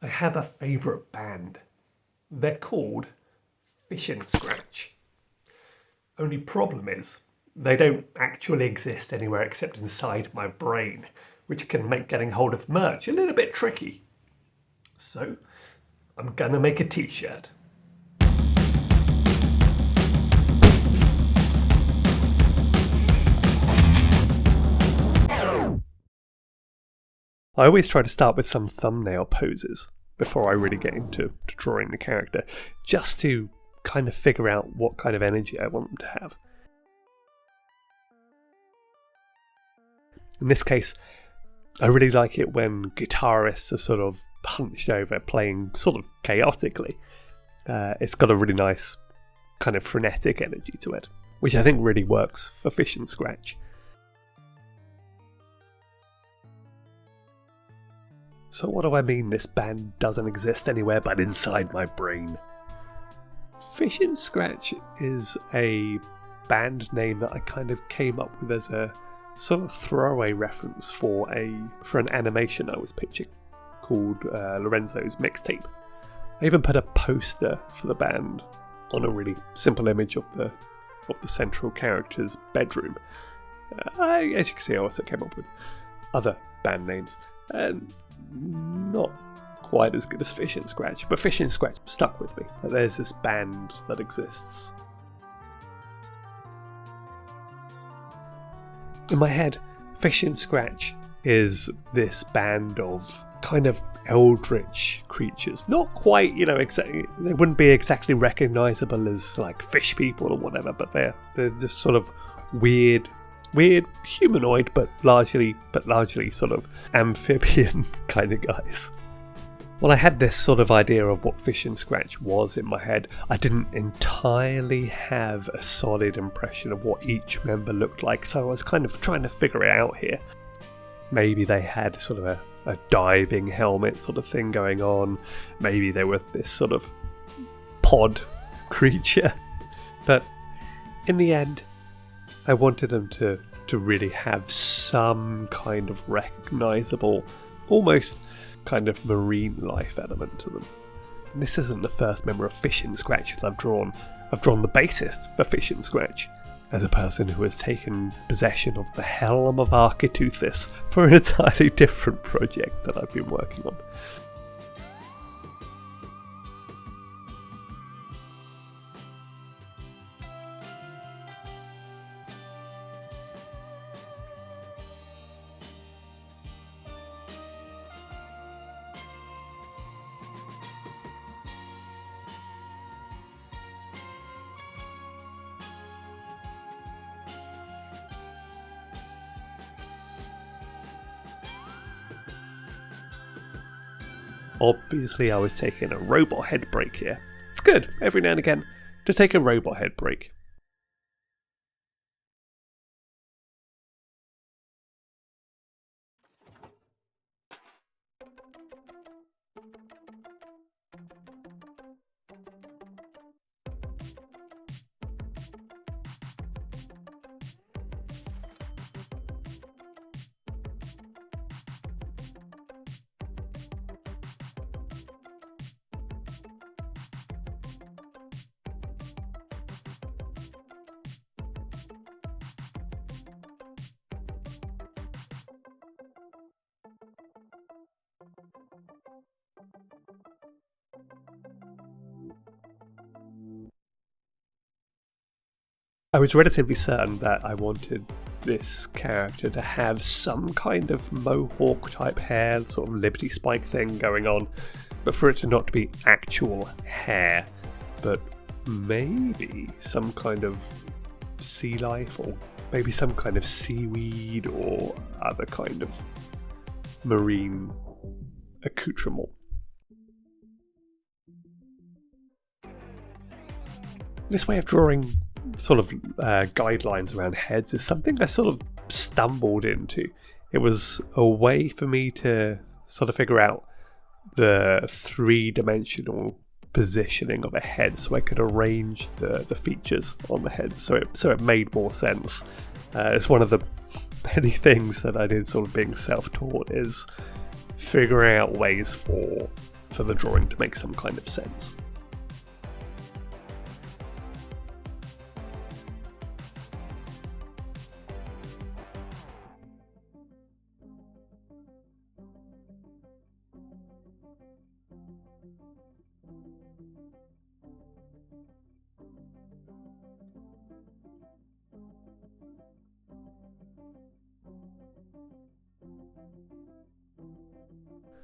I have a favourite band. They're called Fishinscratch. Only problem is, they don't actually exist anywhere except inside my brain, which can make getting hold of merch a little bit tricky. So, I'm gonna make a t-shirt. I always try to start with some thumbnail poses before I really get into drawing the character, just to kind of figure out what kind of energy I want them to have. In this case, I really like it when guitarists are sort of hunched over, playing sort of chaotically. It's got a really nice kind of frenetic energy to it, which I think really works for Fishinscratch. So what do I mean this band doesn't exist anywhere but inside my brain? Fishinscratch is a band name that I kind of came up with as a sort of throwaway reference for an animation I was pitching called Lorenzo's Mixtape. I even put a poster for the band on a really simple image of the central character's bedroom. As you can see, I also came up with other band names, and not quite as good as Fishinscratch, but Fishinscratch stuck with me. There's this band that exists. In my head, Fishinscratch is this band of kind of eldritch creatures. Not quite, exactly. They wouldn't be exactly recognisable as like fish people or whatever, but they're just sort of weird humanoid, but largely sort of amphibian kind of guys. Well, I had this sort of idea of what Fishinscratch was in my head. I didn't entirely have a solid impression of what each member looked like, so I was kind of trying to figure it out here. Maybe they had sort of a diving helmet sort of thing going on. Maybe they were this sort of pod creature. But in the end, I wanted them to really have some kind of recognisable, almost kind of marine life element to them. And this isn't the first member of Fishinscratch that I've drawn. I've drawn the bassist for Fishinscratch as a person who has taken possession of the helm of Architeuthis for an entirely different project that I've been working on. Obviously, I was taking a robot head break here. It's good, every now and again, to take a robot head break. I was relatively certain that I wanted this character to have some kind of mohawk type hair, sort of Liberty Spike thing going on, but for it to not be actual hair, but maybe some kind of sea life, or maybe some kind of seaweed or other kind of marine accoutrement. This way of drawing sort of guidelines around heads is something I sort of stumbled into. It was a way for me to sort of figure out the three-dimensional positioning of a head, so I could arrange the features on the head so it made more sense. It's one of the many things that I did sort of being self-taught, is figuring out ways for for the drawing to make some kind of sense.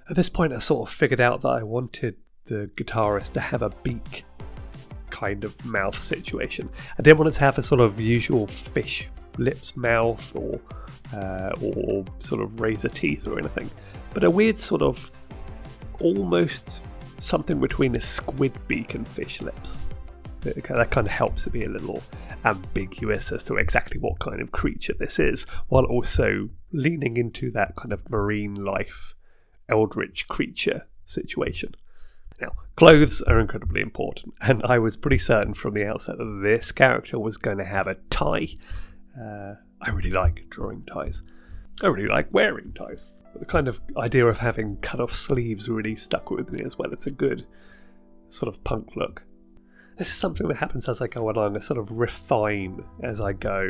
At this point I sort of figured out that I wanted the guitarist to have a beak kind of mouth situation. I didn't want it to have a sort of usual fish lips mouth or sort of razor teeth or anything, but a weird sort of almost something between a squid beak and fish lips. That kind of helps it be a little ambiguous as to exactly what kind of creature this is, while also leaning into that kind of marine life eldritch creature situation. Now, clothes are incredibly important, and I was pretty certain from the outset that this character was going to have a tie. I really like drawing ties. I really like wearing ties. But the kind of idea of having cut-off sleeves really stuck with me as well. It's a good sort of punk look. This is something that happens as I go along. I sort of refine as I go.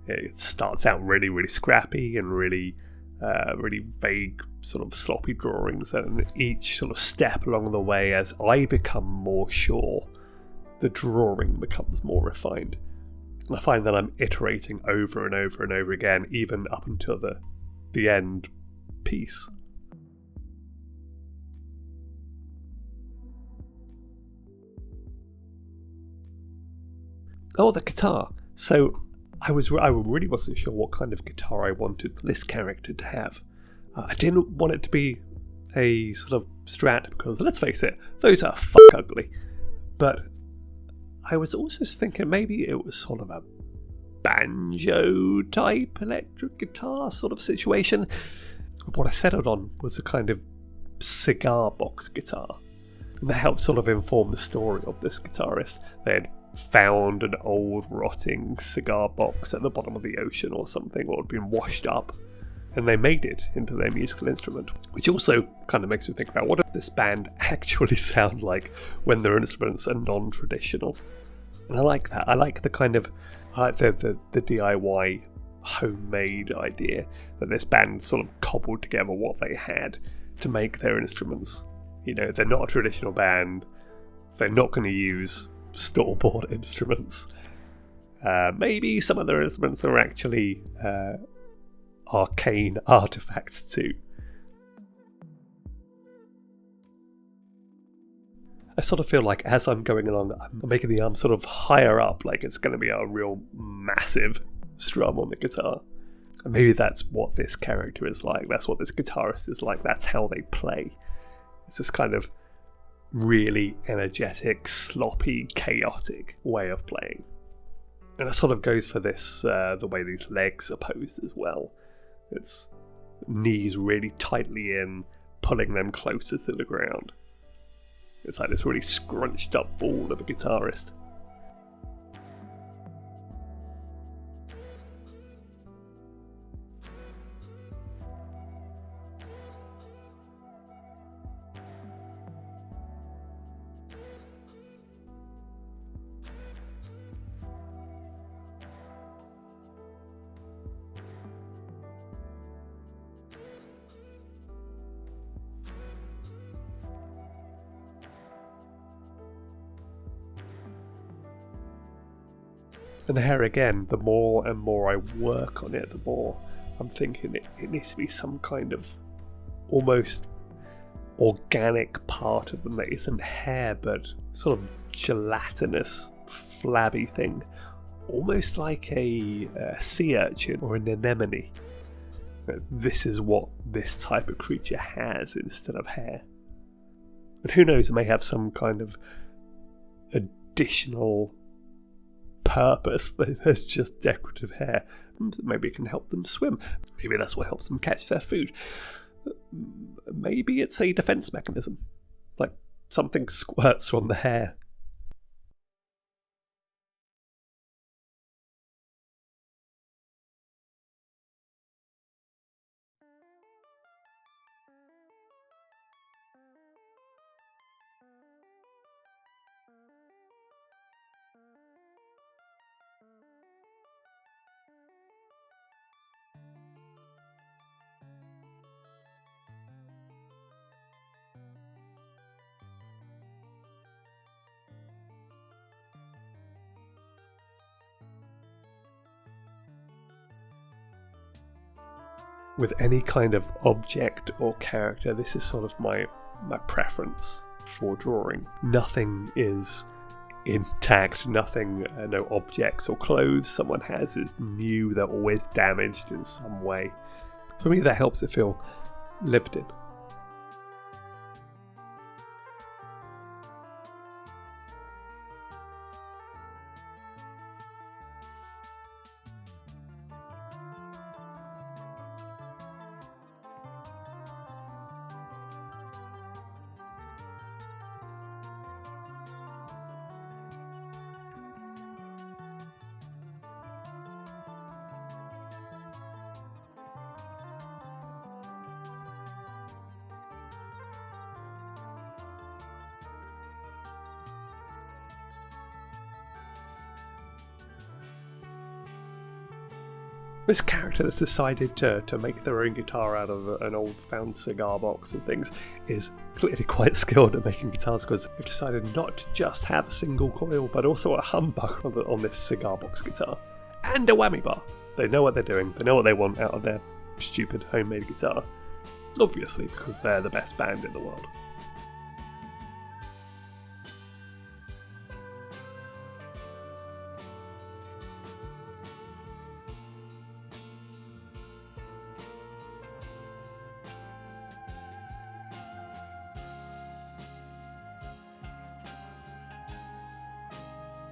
It starts out really, really scrappy and really vague, sort of sloppy drawings, and each sort of step along the way, as I become more sure, the drawing becomes more refined. And I find that I'm iterating over and over and over again, even up until the end piece. Oh, the guitar. So I really wasn't sure what kind of guitar I wanted this character to have. I didn't want it to be a sort of Strat, because let's face it, those are ugly. But I was also thinking maybe it was sort of a banjo type electric guitar sort of situation. What I settled on was a kind of cigar box guitar. And that helped sort of inform the story of this guitarist. They had found an old rotting cigar box at the bottom of the ocean or something, or had been washed up, and they made it into their musical instrument, which also kind of makes me think about what does this band actually sound like when their instruments are non-traditional. And I like that. I like the kind of the DIY homemade idea that this band sort of cobbled together what they had to make their instruments. You know, they're not a traditional band. They're not going to use store-bought instruments. Maybe some of their instruments are actually arcane artifacts too. I sort of feel like as I'm going along, I'm making the arm sort of higher up, like it's going to be a real massive strum on the guitar. And maybe that's what this character is like. That's what this guitarist is like. That's how they play. It's this kind of really energetic, sloppy, chaotic way of playing. And it sort of goes for this, the way these legs are posed as well. It's knees really tightly in, pulling them closer to the ground. It's like this really scrunched up ball of a guitarist. And the hair again, the more and more I work on it, the more I'm thinking it needs to be some kind of almost organic part of them that isn't hair, but sort of gelatinous, flabby thing. Almost like a sea urchin or an anemone. This is what this type of creature has instead of hair. And who knows, it may have some kind of additional purpose that there's just decorative hair. Maybe it can help them swim. Maybe that's what helps them catch their food. Maybe it's a defense mechanism, like something squirts from the hair. with any kind of object or character, this is sort of my preference for drawing. Nothing is intact, nothing, no objects or clothes someone has is new, they're always damaged in some way. For me, that helps it feel lived in. This character that's decided to make their own guitar out of an old found cigar box and things is clearly quite skilled at making guitars, because they've decided not to just have a single coil but also a humbucker on this cigar box guitar and a whammy bar. They know what they're doing, they know what they want out of their stupid homemade guitar, obviously because they're the best band in the world.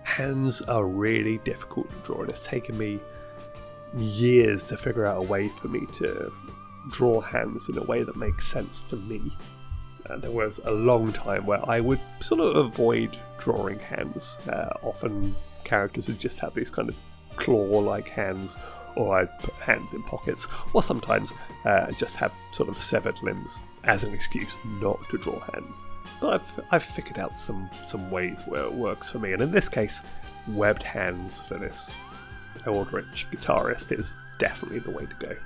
Hands are really difficult to draw, and it's taken me years to figure out a way for me to draw hands in a way that makes sense to me. There was a long time where I would sort of avoid drawing hands. Often characters would just have these kind of claw-like hands, or I'd put hands in pockets, or sometimes just have sort of severed limbs as an excuse not to draw hands. But I've figured out some ways where it works for me, and in this case, webbed hands for this eldritch guitarist is definitely the way to go.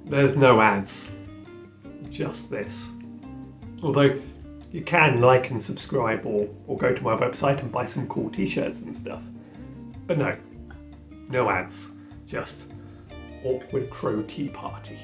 There's no ads, just this. Although you can like and subscribe or go to my website and buy some cool t-shirts and stuff. But no ads, just awkward crow tea party.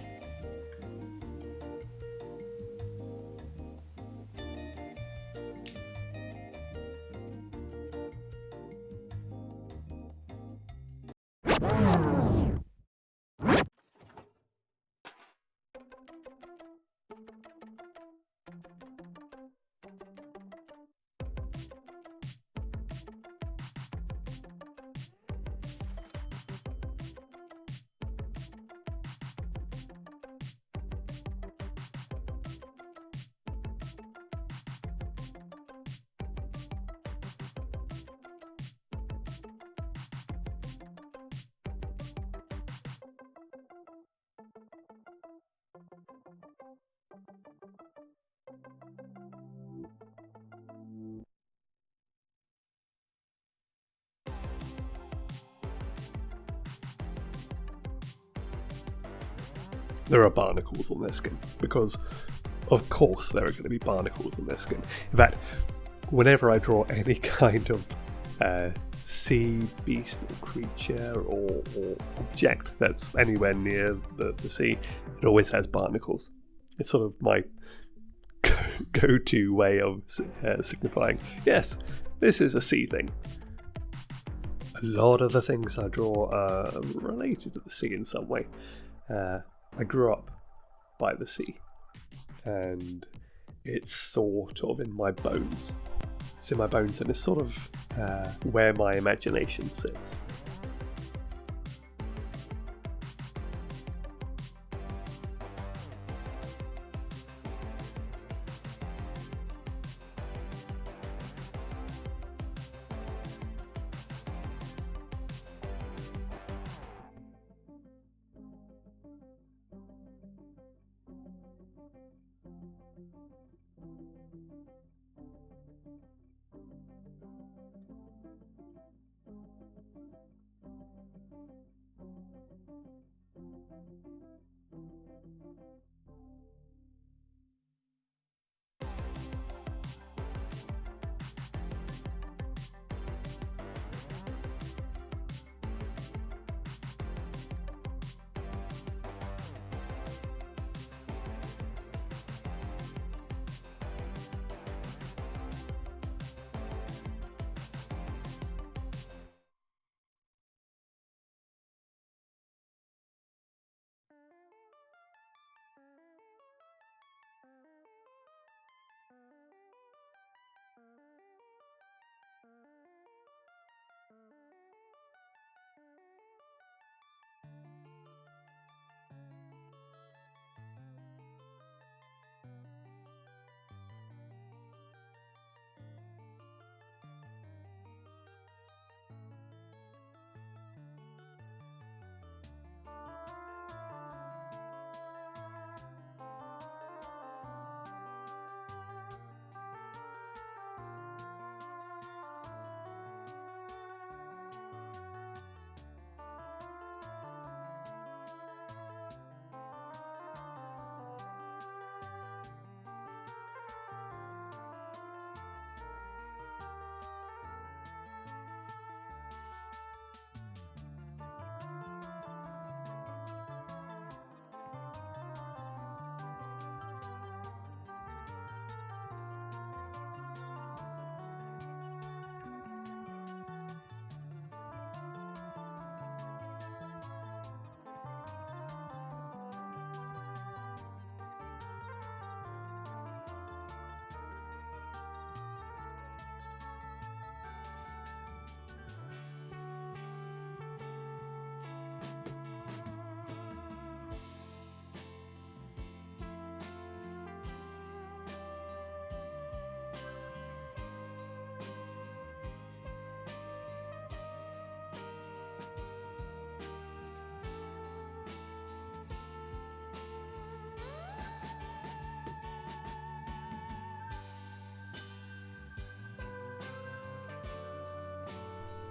there are barnacles on their skin, because of course there are going to be barnacles on their skin. In fact, whenever I draw any kind of sea beast or creature or object that's anywhere near the sea, it always has barnacles. It's sort of my go-to way of signifying, yes, this is a sea thing. A lot of the things I draw are related to the sea in some way. I grew up by the sea, and it's sort of in my bones. It's in my bones, and it's sort of where my imagination sits.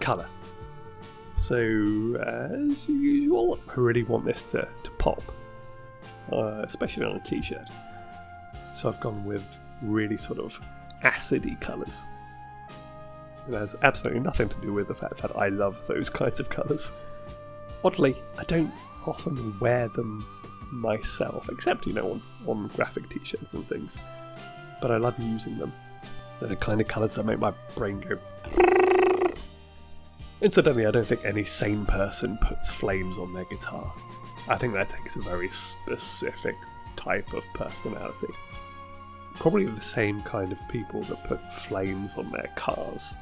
Colour. So, as usual, I really want this to pop, especially on a t-shirt. So I've gone with really sort of acidy colours. It has absolutely nothing to do with the fact that I love those kinds of colours. Oddly, I don't often wear them myself, except, on graphic t-shirts and things. But I love using them. They're the kind of colours that make my brain go... Incidentally, I don't think any sane person puts flames on their guitar. I think that takes a very specific type of personality. Probably the same kind of people that put flames on their cars.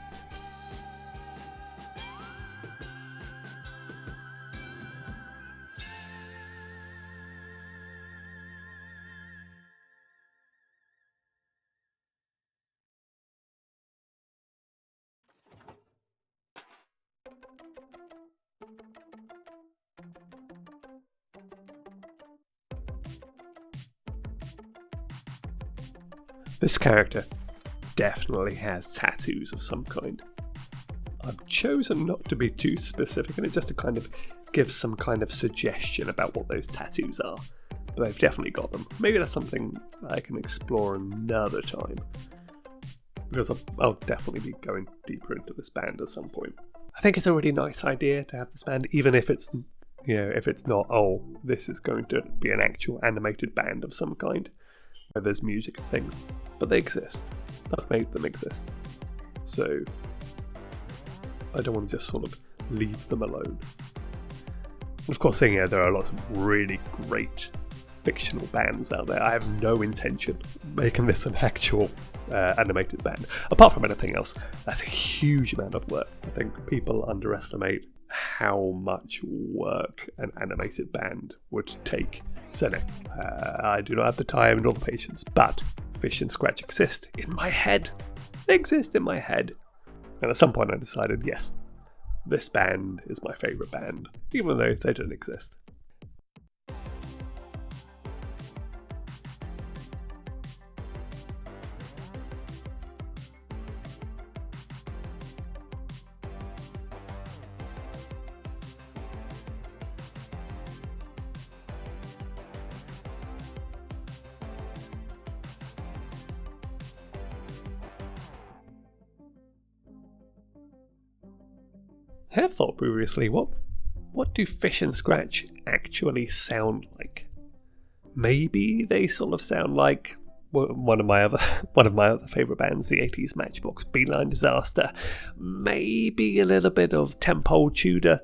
This character definitely has tattoos of some kind. I've chosen not to be too specific, and it's just to kind of give some kind of suggestion about what those tattoos are. but they've definitely got them. Maybe that's something I can explore another time, because I'll definitely be going deeper into this band at some point. I think it's a really nice idea to have this band, even if it's, if it's not, this is going to be an actual animated band of some kind, where there's music and things. But they exist. I've made them exist. So I don't want to just sort of leave them alone. And of course, there are lots of really great fictional bands out there. I have no intention of making this an actual animated band. Apart from anything else, that's a huge amount of work. I think people underestimate how much work an animated band would take. So no, I do not have the time nor the patience, but Fishinscratch exist in my head. They exist in my head. And at some point I decided, yes, this band is my favourite band, even though they don't exist. I have thought previously, what do Fishinscratch actually sound like? Maybe they sort of sound like one of my other favourite bands, the 80s Matchbox Beeline Disaster. Maybe a little bit of Temple Tudor.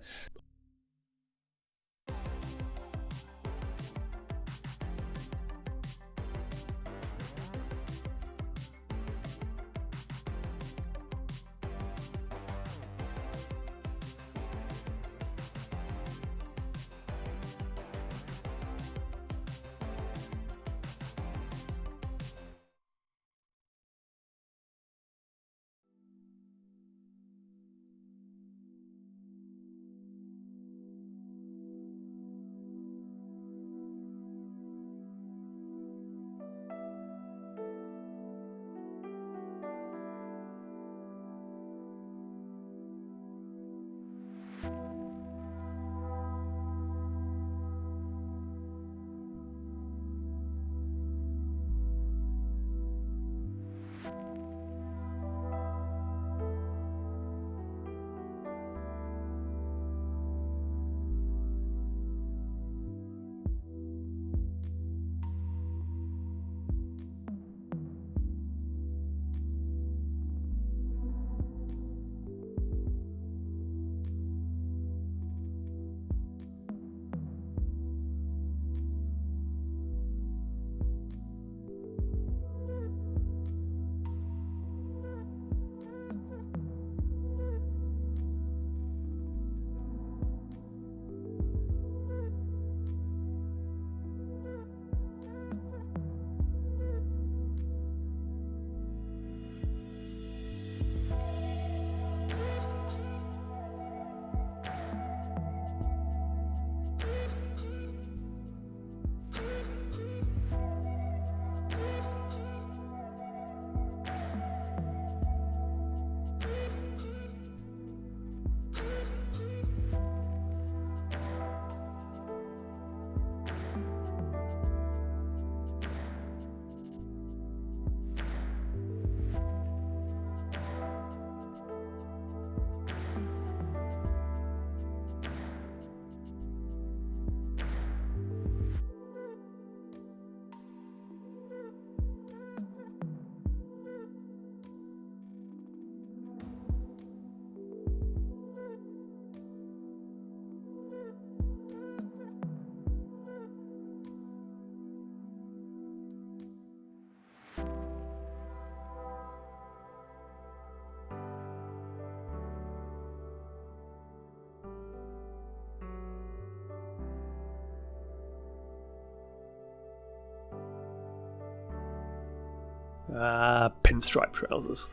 Pinstripe trousers.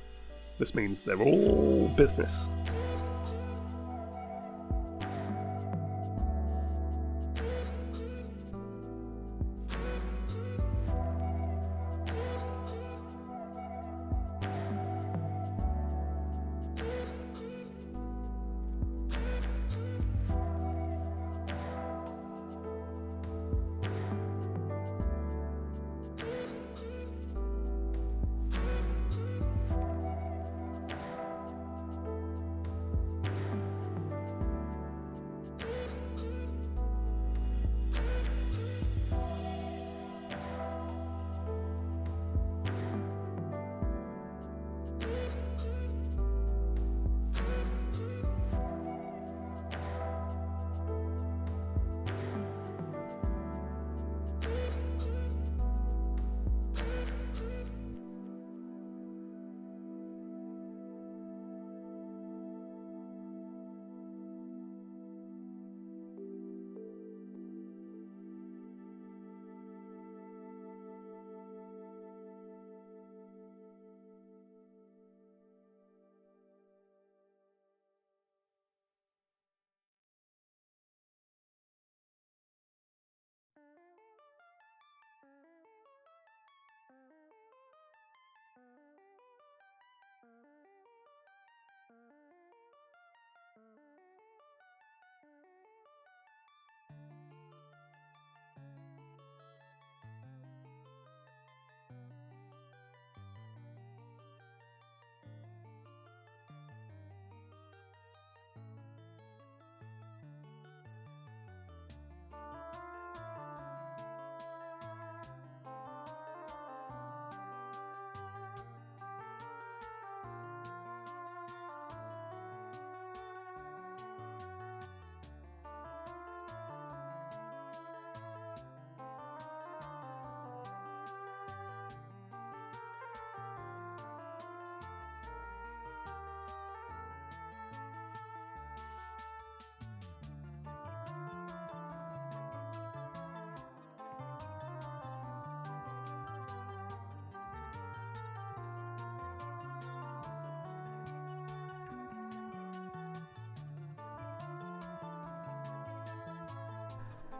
This means they're all business.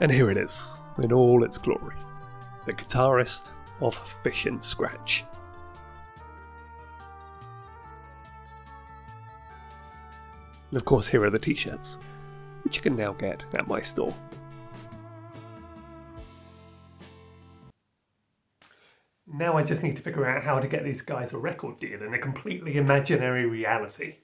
And here it is, in all its glory. The guitarist of Fishinscratch. And of course, here are the t-shirts, which you can now get at my store. Now I just need to figure out how to get these guys a record deal in a completely imaginary reality.